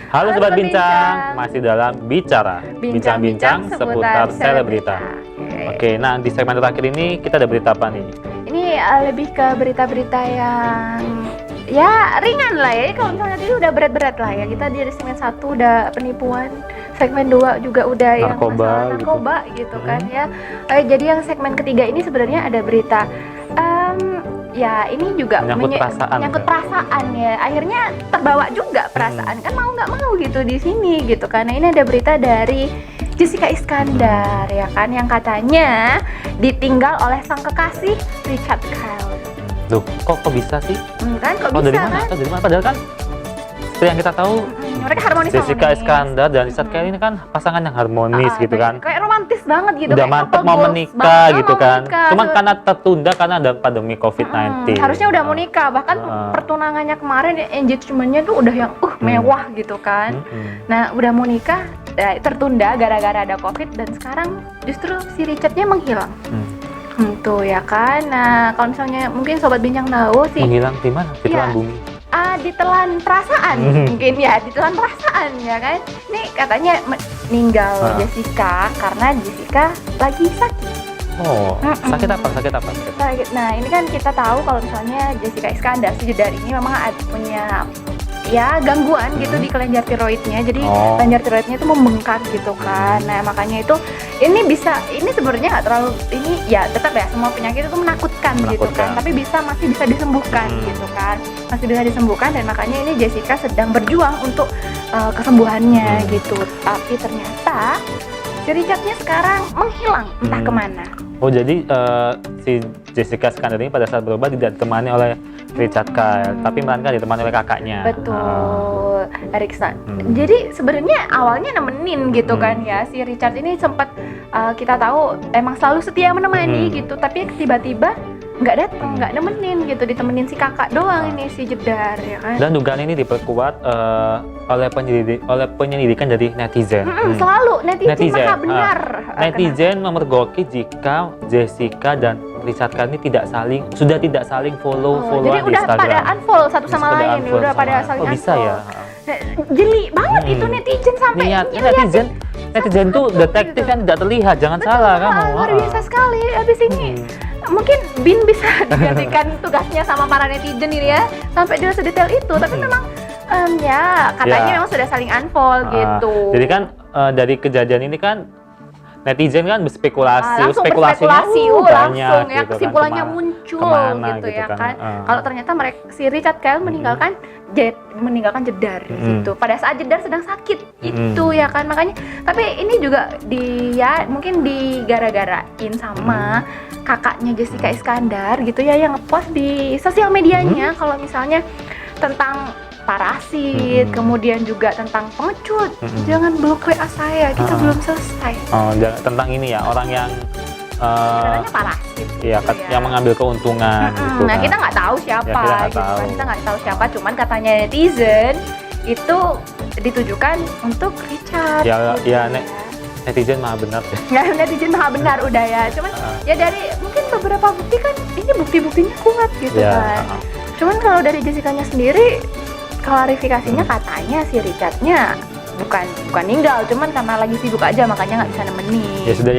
Halo Sobat Bincang, masih dalam bincang-bincang seputar selebrita. Oke, nah di segmen terakhir ini kita ada berita apa nih? Ini lebih ke berita-berita yang ya ringan lah ya. Kalau misalnya tadi udah berat-berat lah ya. Kita di segmen 1 udah penipuan, segmen 2 juga udah yang masalah narkoba gitu kan ya. Jadi yang segmen ketiga ini sebenarnya ada berita ya ini juga menyangkut perasaan ya. Akhirnya terbawa juga perasaan kan, mau nggak mau gitu di sini gitu. Karena ini ada berita dari Jessica Iskandar ya kan, yang katanya ditinggal oleh sang kekasih Richard Kyle. Loh, kok bisa sih? Kan kok bisa dari mana? kan? Dari mana? Padahal kan seperti yang kita tahu, mereka harmonis. Jessica Iskandar dan Richard Kyle ini kan pasangan yang harmonis gitu kan. Kayak romantis banget gitu. Udah mantep mau menikah gitu kan. Cuman karena tertunda karena ada pandemi COVID-19. Harusnya udah mau nikah, bahkan pertunangannya kemarin engagement-nya tuh udah yang mewah gitu kan. Nah, udah mau nikah tertunda gara-gara ada COVID dan sekarang justru si Richard-nya menghilang. Tuh ya kan. Nah, kalau misalnya mungkin Sobat Bincang tahu sih. Menghilang di mana? Di telan bumi. Ditelan perasaan mungkin ya, ditelan perasaan ya kan. Ini katanya meninggal Jessica karena Jessica lagi sakit. Sakit apa? Nah, ini kan kita tahu kalau misalnya Jessica Iskandar si Jedar ini memang punya ya gangguan gitu di kelenjar tiroidnya. Jadi kelenjar tiroidnya itu membengkak gitu kan. Nah, makanya itu ini sebenarnya nggak terlalu ini ya, tetap ya semua penyakit itu menakutkan gitu kan, tapi masih bisa disembuhkan gitu kan. Masih bisa disembuhkan dan makanya ini Jessica sedang berjuang untuk kesembuhannya gitu. Tapi ternyata si Richard-nya sekarang menghilang entah kemana. Jadi si Jessica Iskandar ini pada saat berubah tidak ditemani oleh Richard Kyle, tapi melainkan ditemani oleh kakaknya. Betul, Erikson. Jadi sebenarnya awalnya nemenin gitu kan ya, si Richard ini sempat kita tahu emang selalu setia menemani gitu, tapi tiba-tiba nggak datang, nggak nemenin gitu, ditemenin si kakak doang ini si Jedar ya kan. Dan dugaan ini diperkuat oleh penyelidikan dari netizen. Selalu netizen maha benar. Netizen memergoki jika Jessica dan Richard Kyle ini sudah tidak saling follow-followan di Instagram. Jadi udah pada unfollow satu sama lain, udah pada saling unfollow. Bisa ya? Jeli banget itu netizen sampai netizen tuh detektif yang tidak terlihat, jangan salah kamu. Luar biasa sekali. Habis ini mungkin Bin bisa digantikan tugasnya sama para netizen ini ya, sampai dia sedetail itu. Tapi memang ya katanya memang sudah saling unfollow gitu. Jadi kan dari kejadian ini kan netizen kan berspekulasi, spekulasinya banyak ya, gitu kesimpulannya kan, muncul gitu ya kan. Kalau ternyata si Richard Kyle meninggalkan Jedar gitu. Pada saat Jedar sedang sakit itu ya kan, makanya. Tapi ini juga mungkin digara-garain sama kakaknya Jessica Iskandar gitu ya, yang ngepost di sosial medianya kalau misalnya tentang parasit, kemudian juga tentang pengecut. Jangan blok WA saya, kita belum selesai. Tentang ini ya, orang yang katanya parasit iya, gitu yang mengambil keuntungan gitu. Nah, kita nggak tahu siapa kita nggak tahu siapa, cuman katanya netizen itu ditujukan untuk Richard. Netizen maha benar ya. Netizen maha benar udah ya, cuman ya dari mungkin beberapa bukti kan, ini bukti-buktinya kuat gitu kan. Cuman kalau dari Jessica-nya sendiri, klarifikasinya katanya si Richard-nya bukan ninggal, cuman karena lagi sibuk aja makanya nggak bisa nemenin. Ya sudah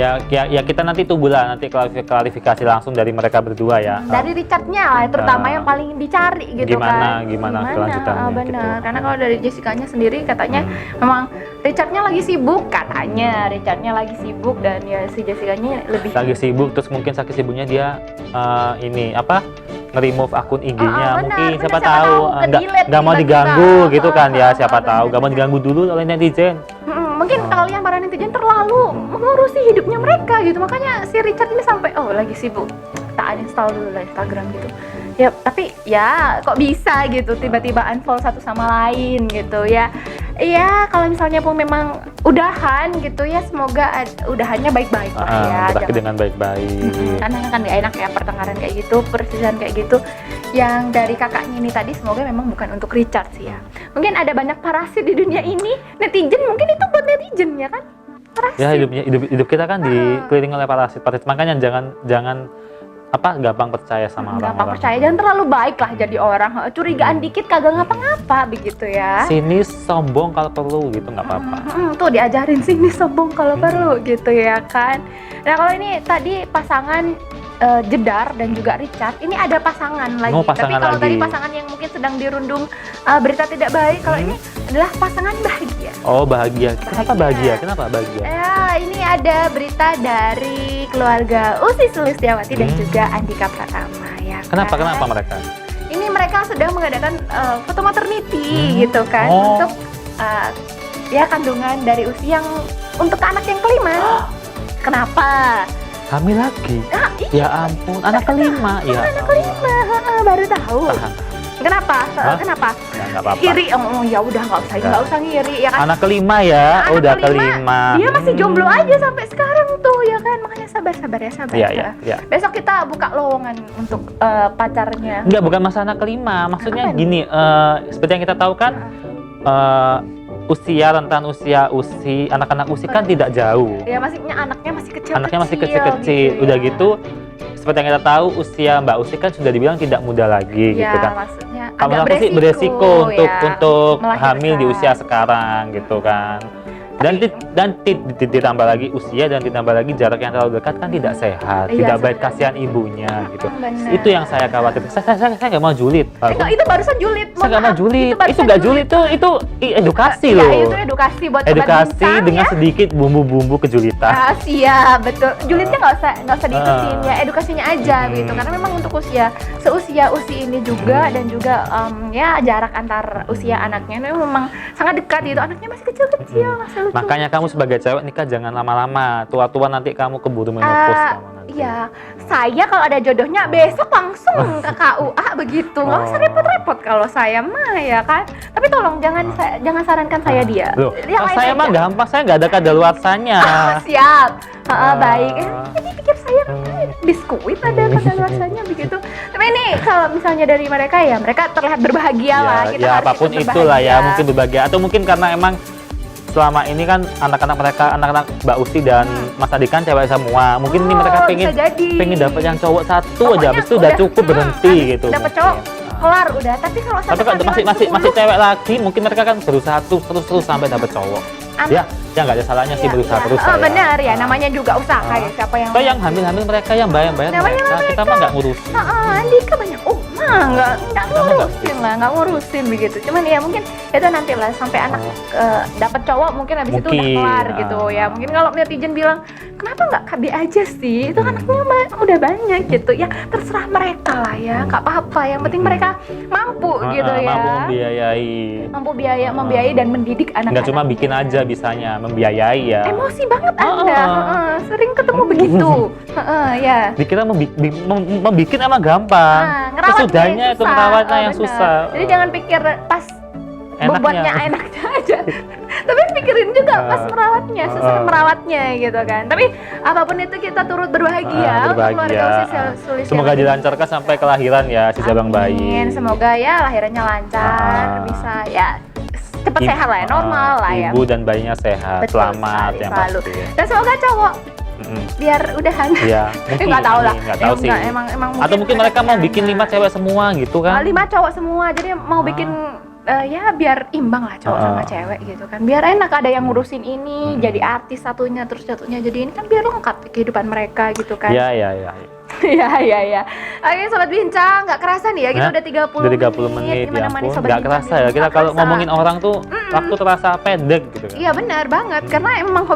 ya kita nanti tunggulah nanti klarifikasi langsung dari mereka berdua ya. Dari Richard-nya lah terutama yang paling dicari gitu gimana kelanjutannya. Benar. Gitu. Karena kalau dari Jessica-nya sendiri katanya memang Richard-nya lagi sibuk, katanya Richard-nya lagi sibuk dan ya si Jessica-nya lebih lagi sibuk, terus mungkin saking sibuknya dia nge-remove akun IG-nya, mungkin siapa tahu nggak mau diganggu gitu kan ya, siapa tahu nggak mau diganggu dulu oleh netizen. Mungkin kalian para netizen terlalu mengurusi hidupnya mereka gitu, makanya si Richard ini sampai lagi sibuk, tak uninstall dulu lah Instagram gitu ya. Tapi ya kok bisa gitu tiba-tiba unfollow satu sama lain gitu ya. Iya, kalau misalnya pun memang udahan gitu ya, semoga udahannya baik-baik lah ya. Berakhir dengan baik-baik. Karena kan gak enak ya pertengkaran kayak gitu, perselisihan kayak gitu. Yang dari kakaknya ini tadi semoga memang bukan untuk Richard sih ya. Mungkin ada banyak parasit di dunia ini, netizen mungkin itu buat netizen ya kan. Parasit. Ya hidup kita kan dikelilingi oleh parasit. Makanya jangan gampang percaya sama orang-orang. Gampang percaya, jangan terlalu baik lah jadi orang. Curigaan dikit kagak ngapa-ngapa begitu ya. Sinis, sombong kalau perlu gitu nggak apa-apa. Tuh diajarin sinis, sombong kalau perlu gitu ya kan. Nah kalau ini tadi pasangan Jedar dan juga Richard, ini ada pasangan lagi. Pasangan tapi kalau lagi. tadi pasangan yang mungkin sedang dirundung berita tidak baik, kalau ini adalah pasangan bahagia. Oh bahagia. Kenapa bahagia? Kenapa bahagia? Ya, ini ada berita dari keluarga Ussy Sulistyawati dan juga Andhika Pratama ya. Kenapa kan? mereka? Ini mereka sedang mengadakan foto maternity gitu kan untuk ya kandungan dari Ussy yang untuk anak yang kelima. Kenapa? Hamil lagi? Ya ampun, anak kelima. Ya anak kelima, baru tahu. Kenapa? Kenapa? Nggak apa-apa. Iri, ya udah nggak usah ngiri ya kan. Anak kelima ya, Anak udah kelima. Dia masih jomblo aja sampai sekarang tuh ya kan, makanya sabar ya. Iya. Besok kita buka lowongan untuk pacarnya. Enggak, bukan masa anak kelima. Maksudnya gini, seperti yang kita tahu kan, rentan usia Ussy, anak-anak Ussy kan tidak jauh. Ya anaknya masih kecil. Anaknya masih kecil-kecil. Gitu, udah ya. gitu, seperti yang kita tahu usia Mbak Ussy kan sudah dibilang tidak muda lagi ya, gitu kan. Maksudnya Kamu agak sih beresiko untuk melahirkan. hamil di usia sekarang gitu kan. Dan ditambah lagi usia dan ditambah lagi jarak yang terlalu dekat kan tidak sehat, Iya, tidak baik, sebenarnya. kasihan ibunya gitu. Benar. Itu yang saya khawatir. Saya nggak mau julid. Itu barusan julid. Saya nggak mau julid. Itu nggak julid, itu edukasi ya, loh. Itu edukasi buat Sobat Edukasi Bincang, dengan ya. sedikit bumbu-bumbu kejulitan. Iya betul. Julidnya nggak usah diikutin ya, edukasinya aja gitu. Karena memang untuk seusia Ussy ini juga dan juga ya jarak antar usia anaknya ini memang sangat dekat gitu. Anaknya masih kecil-kecil, masih lucu. Makanya kamu sebagai cewek nikah jangan lama-lama. Tua-tua nanti kamu keburu menopause kamu nanti. Iya, saya kalau ada jodohnya besok langsung ke KUA begitu. Nggak usah repot-repot kalau saya mah ya kan. Tapi tolong jangan sarankan saya dia. Loh, Yang lain saya aja. mah gampang, saya nggak ada kadaluarsanya. Siap. Baik. Ini pikir saya biskuit ada kadaluarsanya begitu. Tapi ini kalau misalnya dari mereka ya, mereka terlihat berbahagia lah. Kita Ya harus apapun ikut itulah ya, berbahagia. mungkin berbahagia. Atau mungkin karena emang selama ini kan anak-anak Mbak Ussy dan Mas Adi kan cewek semua. Mungkin ini mereka bisa jadi. pengen dapat yang cowok satu Pokoknya aja, habis itu udah cukup berhenti gitu. Dapat cowok kelar udah. Tapi kalau Tapi kalau masih cewek lagi, mungkin mereka kan berusaha terus sampai dapat cowok. Ya nggak ada salahnya sih berusaha terus. Benar ya, namanya juga usaha ya. Siapa yang Kalau yang hamil mereka yang bayar mereka, kita mah nggak ngurus. Andhika banyak nggak ngurusin begitu. Cuman ya mungkin itu nanti lah sampai anak dapat cowok mungkin habis itu udah kelar gitu ya. Mungkin kalau netizen bilang kenapa nggak KB aja sih, itu anaknya udah banyak gitu ya, terserah mereka lah ya, nggak apa-apa. Yang penting mereka mampu gitu ya, mampu membiayai dan mendidik anak-anak. Nggak cuma bikin aja bisanya, membiayai ya. Emosi banget Anda, sering ketemu begitu. Ya. Dikira membikin emang gampang. Sesudahnya itu merawatnya yang susah. Jadi jangan pikir pas bobotnya enaknya aja. Tapi pikirin juga pas merawatnya, susah merawatnya gitu kan. Tapi apapun itu kita turut berbahagia untuk keluarga Ussy Sulistyawati. Semoga dilancarkan sampai kelahiran ya si jabang bayi. Semoga ya lahirannya lancar, bisa ya cepat sehat lah ya, normal lah ya. Ibu dan bayinya sehat, Betul selamat sekali, yang selalu. pasti. Dan semoga cowok biar udahan. Iya, mungkin nggak tahu lah. Nggak tahu sih. Emang atau mungkin mereka mau bikin 5 cewek semua gitu kan? 5 cowok semua, jadi mau bikin ya biar imbang lah cowok sama cewek gitu kan. Biar enak ada yang ngurusin ini, jadi artis satunya, terus satunya jadi ini kan biar lengkap kehidupan mereka gitu kan. Iya. Iya. Oke Sobat Bincang, nggak kerasa nih ya, kita udah 30 menit ya Gimana ampun, Sobat nggak Bincang kerasa ya. Kita kalau kerasa. ngomongin orang tuh waktu terasa pendek gitu kan. Iya benar banget, karena emang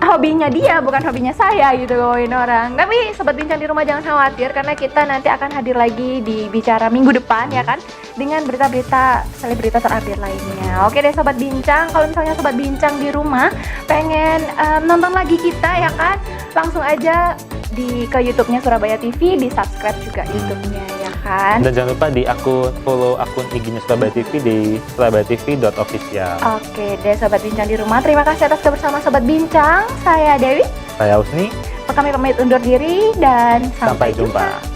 hobinya dia, bukan hobinya saya gitu ngomongin orang. Tapi Sobat Bincang di rumah jangan khawatir, karena kita nanti akan hadir lagi di Bicara minggu depan ya kan, dengan berita-berita selebritas terupdate lainnya. Oke deh Sobat Bincang, kalau misalnya Sobat Bincang di rumah pengen nonton lagi kita ya kan, langsung aja ke YouTube-nya Surabaya TV, di subscribe juga YouTube-nya ya kan. Dan jangan lupa follow akun IG-nya Surabaya TV di surabayatv.official. Oke deh Sobat Bincang di rumah, terima kasih atas kebersamaan Sobat Bincang. Saya Dewi. Saya Usni. Kami pamit undur diri dan Sampai jumpa.